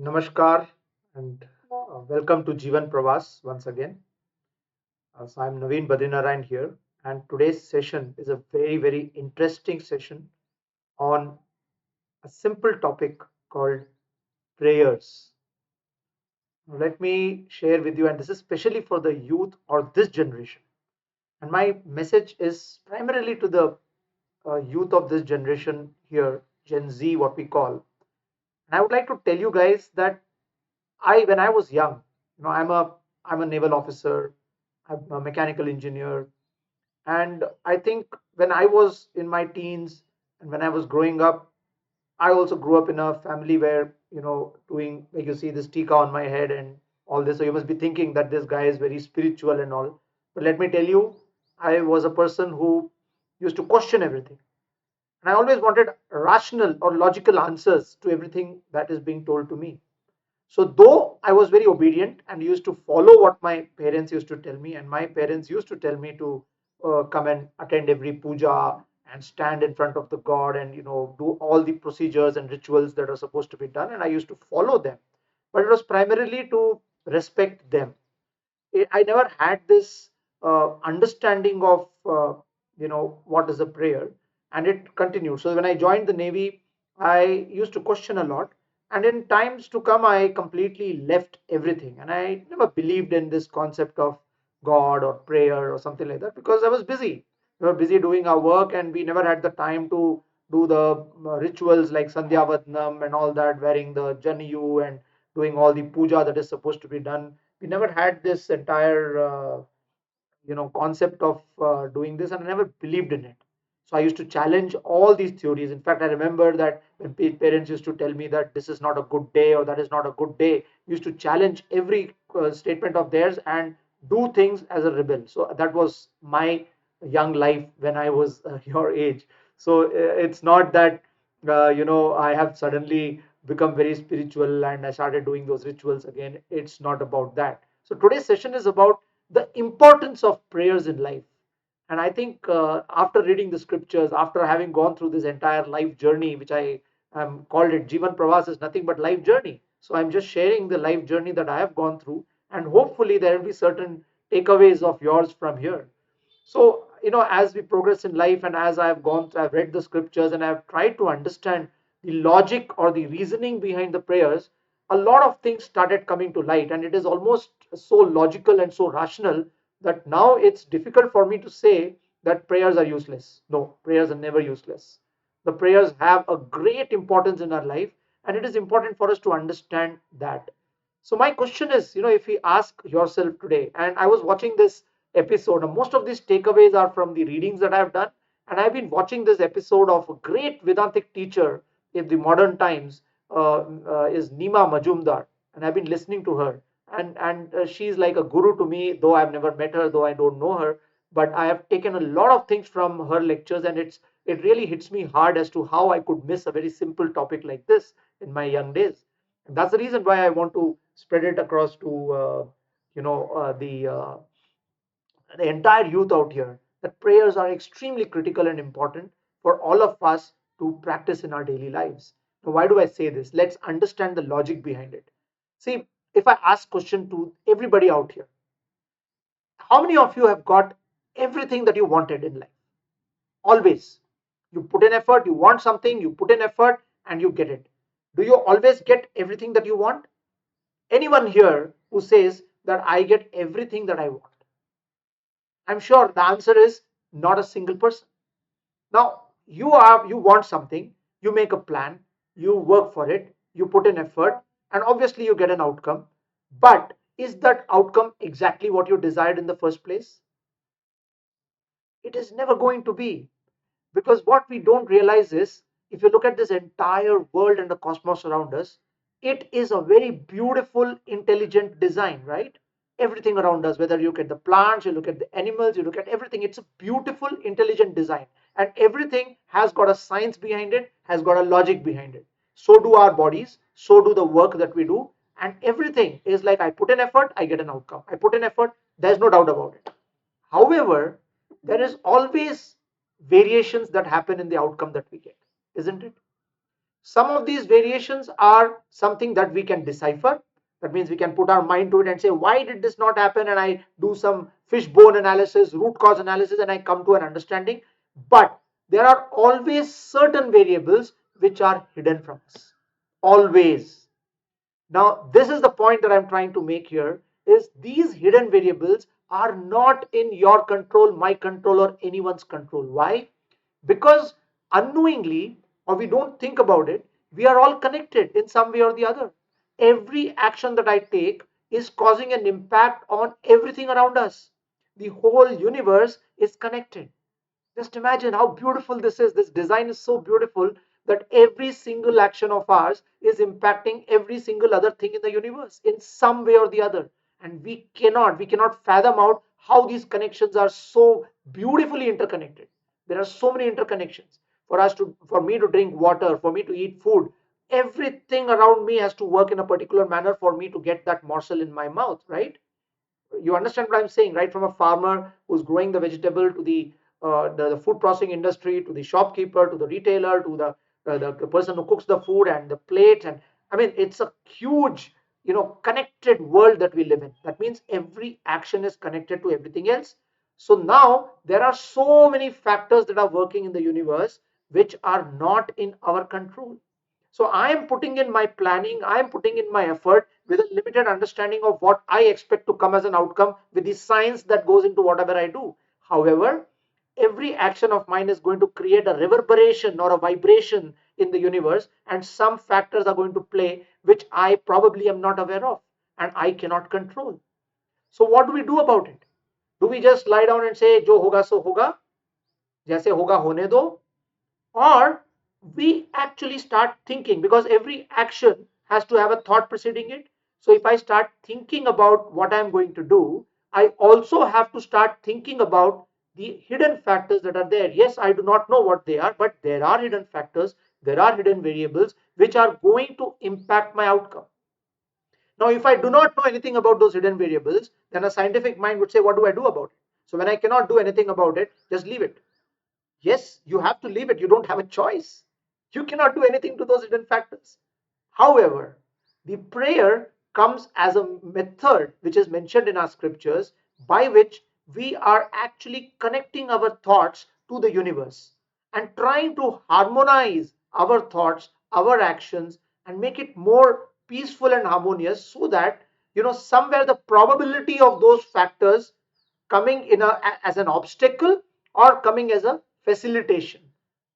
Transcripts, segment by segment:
Namaskar and welcome to Jivan Pravas once again. So I'm Naveen Badrinarayan here, and today's session is a very interesting session on a simple topic called prayers. Now, let me share with you, and this is especially for the youth or this generation. And my message is primarily to the youth of this generation here, Gen Z, what we call. And I would like to tell you guys that when I was young, I'm a naval officer, I'm a mechanical engineer, and I think when I was in my teens and when I was growing up, I also grew up in a family where doing like you see this tika on my head and all this. So you must be thinking that this guy is very spiritual and all. But let me tell you, I was a person who used to question everything, and I always wanted rational or logical answers to everything that is being told to me. So though I was very obedient and used to follow what my parents used to tell me, and my parents used to tell me to come and attend every puja and stand in front of the god and do all the procedures and rituals that are supposed to be done, and I used to follow them. But it was primarily to respect them. I never had this understanding of what is a prayer, and it continued. So when I joined the navy, I used to question a lot, and in times to come, I completely left everything, and I never believed in this concept of God or prayer or something like that because I was busy. We were busy doing our work, and we never had the time to do the rituals like Sandhya Vatnam and all that, wearing the janiyu and doing all the puja that is supposed to be done. We never had this entire concept of doing this, and I never believed in it. So I used to challenge all these theories. In fact, I remember that when parents used to tell me that this is not a good day or that is not a good day, I used to challenge every statement of theirs and do things as a rebel. So that was my young life when I was your age. So it's not that I have suddenly become very spiritual and I started doing those rituals again. It's not about that. So today's session is about the importance of prayers in life. And I think after reading the scriptures, after having gone through this entire life journey, which I called it Jivan Pravas, is nothing but life journey. So I'm just sharing the life journey that I have gone through, and hopefully there will be certain takeaways of yours from here. So as we progress in life and as I've read the scriptures and I've tried to understand the logic or the reasoning behind the prayers, a lot of things started coming to light, and it is almost so logical and so rational that now it's difficult for me to say that prayers are useless. No, prayers are never useless. The prayers have a great importance in our life, and it is important for us to understand that. So my question is, if you ask yourself today, and I was watching this episode, and most of these takeaways are from the readings that I've done, and I've been watching this episode of a great Vedantic teacher in the modern times, is Nima Majumdar, and I've been listening to her, and she's like a guru to me, though I've never met her, though I don't know her, but I have taken a lot of things from her lectures, and it really hits me hard as to how I could miss a very simple topic like this in my young days. And that's the reason why I want to spread it across to the entire youth out here, that prayers are extremely critical and important for all of us to practice in our daily lives. Now, why do I say this? Let's understand the logic behind it. See, if I ask question to everybody out here, how many of you have got everything that you wanted in life? Always. You put in effort, you want something, you put in effort, and you get it. Do you always get everything that you want? Anyone here who says that I get everything that I want? I'm sure the answer is not a single person. Now, you want something, you make a plan, you work for it, you put in effort, and obviously you get an outcome. But is that outcome exactly what you desired in the first place? It is never going to be. Because what we don't realize is, if you look at this entire world and the cosmos around us, it is a very beautiful, intelligent design, right? Everything around us, whether you look at the plants, you look at the animals, you look at everything, it's a beautiful, intelligent design. And everything has got a science behind it, has got a logic behind it. So do our bodies, so do the work that we do. And everything is like I put in effort, I get an outcome. I put in effort, there's no doubt about it. However, there is always variations that happen in the outcome that we get, isn't it? Some of these variations are something that we can decipher. That means we can put our mind to it and say, why did this not happen? And I do some fishbone analysis, root cause analysis, and I come to an understanding. But there are always certain variables which are hidden from us. Always. Now, this is the point that I'm trying to make here is these hidden variables are not in your control, my control, or anyone's control. Why? Because unknowingly, or we don't think about it, we are all connected in some way or the other. Every action that I take is causing an impact on everything around us. The whole universe is connected. Just imagine how beautiful this is. This design is so beautiful that every single action of ours is impacting every single other thing in the universe in some way or the other. And we cannot fathom out how these connections are so beautifully interconnected. There are so many interconnections. For me to drink water, for me to eat food, everything around me has to work in a particular manner for me to get that morsel in my mouth, right? You understand what I'm saying, right? From a farmer who's growing the vegetable to the food processing industry, to the shopkeeper, to the retailer, to the person who cooks the food and the plate. And I mean, it's a huge, connected world that we live in. That means every action is connected to everything else. So now there are so many factors that are working in the universe which are not in our control. So I am putting in my planning, I am putting in my effort with a limited understanding of what I expect to come as an outcome with the science that goes into whatever I do. However, every action of mine is going to create a reverberation or a vibration in the universe, and some factors are going to play which I probably am not aware of and I cannot control. So, what do we do about it? Do we just lie down and say, Jo hoga so hoga, jaise hoga hone do? Or we actually start thinking, because every action has to have a thought preceding it. So if I start thinking about what I'm going to do, I also have to start thinking about the hidden factors that are there. Yes, I do not know what they are, but there are hidden factors, there are hidden variables which are going to impact my outcome. Now if I do not know anything about those hidden variables, then a scientific mind would say, what do I do about it? So when I cannot do anything about it, just leave it. Yes, you have to leave it. You don't have a choice. You cannot do anything to those hidden factors. However, the prayer comes as a method which is mentioned in our scriptures by which we are actually connecting our thoughts to the universe and trying to harmonize our thoughts, our actions, and make it more peaceful and harmonious so that, somewhere the probability of those factors coming as an obstacle or coming as a facilitation,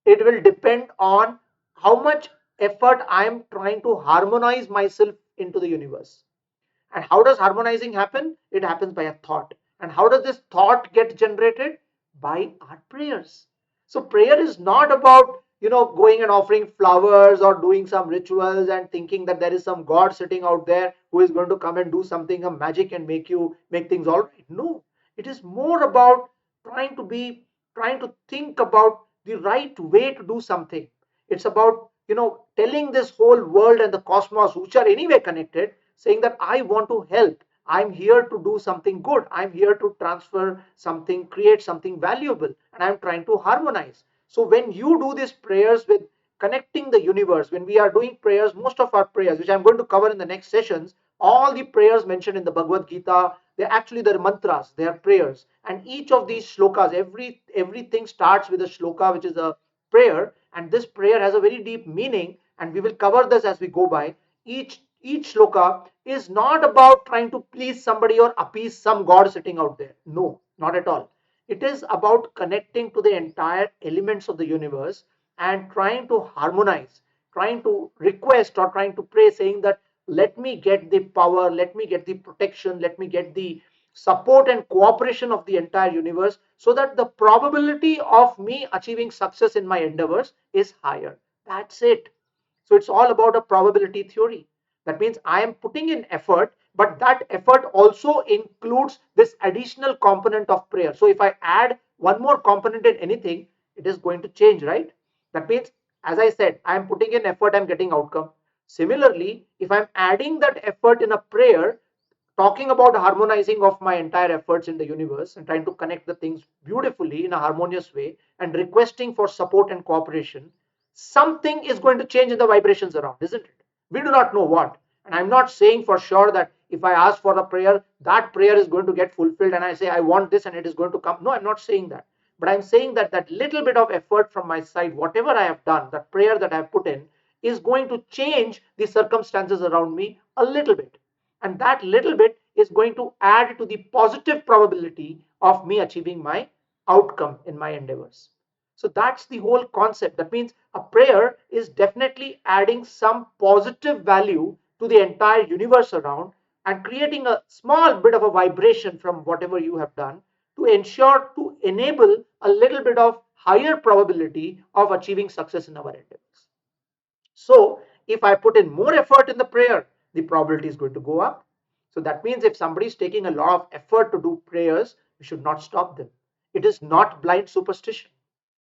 it will depend on how much effort I am trying to harmonize myself into the universe. And how does harmonizing happen? It happens by a thought. And how does this thought get generated? By our prayers. So prayer is not about, going and offering flowers or doing some rituals and thinking that there is some God sitting out there who is going to come and do something, a magic, and make things all right. No, it is more about trying to think about the right way to do something. It's about, telling this whole world and the cosmos, which are anyway connected, saying that I want to help. I'm here to do something good. I'm here to transfer something, create something valuable, and I'm trying to harmonize. So when you do these prayers with connecting the universe, when we are doing prayers, most of our prayers, which I'm going to cover in the next sessions, all the prayers mentioned in the Bhagavad Gita, they're actually their mantras, they are prayers. And each of these shlokas, everything starts with a shloka, which is a prayer, and this prayer has a very deep meaning, and we will cover this as we go by. Each shloka is not about trying to please somebody or appease some god sitting out there. No, not at all. It is about connecting to the entire elements of the universe and trying to harmonize, trying to request or trying to pray, saying that let me get the power, let me get the protection, let me get the support and cooperation of the entire universe so that the probability of me achieving success in my endeavors is higher. That's it. So it's all about a probability theory. That means I am putting in effort, but that effort also includes this additional component of prayer. So if I add one more component in anything, it is going to change, right? That means, as I said, I am putting in effort, I'm getting outcome. Similarly, if I'm adding that effort in a prayer, talking about harmonizing of my entire efforts in the universe and trying to connect the things beautifully in a harmonious way and requesting for support and cooperation, something is going to change in the vibrations around, isn't it? We do not know what. And I'm not saying for sure that if I ask for a prayer, that prayer is going to get fulfilled and I say, I want this and it is going to come. No, I'm not saying that. But I'm saying that that little bit of effort from my side, whatever I have done, that prayer that I've put in, is going to change the circumstances around me a little bit. And that little bit is going to add to the positive probability of me achieving my outcome in my endeavors. So that's the whole concept. That means a prayer is definitely adding some positive value to the entire universe around and creating a small bit of a vibration from whatever you have done to ensure to enable a little bit of higher probability of achieving success in our endeavors. So if I put in more effort in the prayer, the probability is going to go up. So that means if somebody is taking a lot of effort to do prayers, we should not stop them. It is not blind superstition.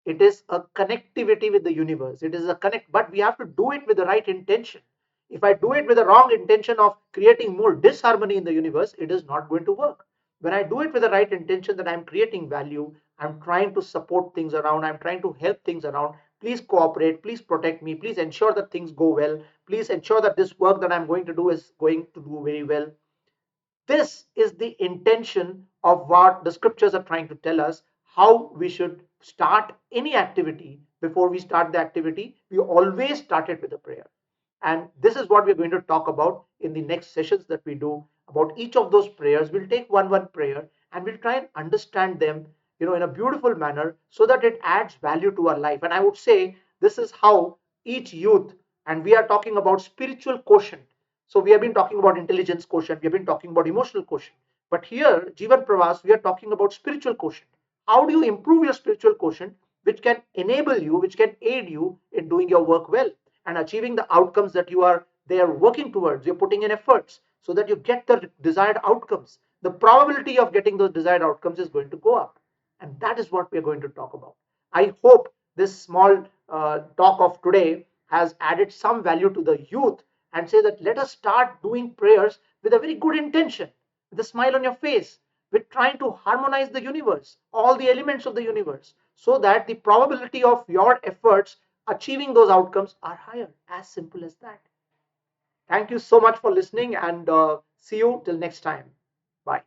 It is a connectivity with the universe. It is a connect, but we have to do it with the right intention. If I do it with the wrong intention of creating more disharmony in the universe, it is not going to work. When I do it with the right intention that I'm creating value, I'm trying to support things around, I'm trying to help things around, please cooperate, please protect me, please ensure that things go well, please ensure that this work that I'm going to do is going to do very well. This is the intention of what the scriptures are trying to tell us, how we should start any activity. Before we start the activity, we always start it with a prayer. And this is what we're going to talk about in the next sessions that we do about each of those prayers. We'll take one prayer and we'll try and understand them, in a beautiful manner so that it adds value to our life. And I would say this is how each youth, and we are talking about spiritual quotient. So we have been talking about intelligence quotient, we have been talking about emotional quotient. But here, Jivan Pravas, we are talking about spiritual quotient. How do you improve your spiritual quotient, which can enable you, which can aid you in doing your work well and achieving the outcomes that you are there working towards? You're putting in efforts so that you get the desired outcomes. The probability of getting those desired outcomes is going to go up. And that is what we're going to talk about. I hope this small talk of today has added some value to the youth and say that let us start doing prayers with a very good intention, with a smile on your face, with trying to harmonize the universe, all the elements of the universe, so that the probability of your efforts achieving those outcomes are higher. As simple as that. Thank you so much for listening and see you till next time. Bye.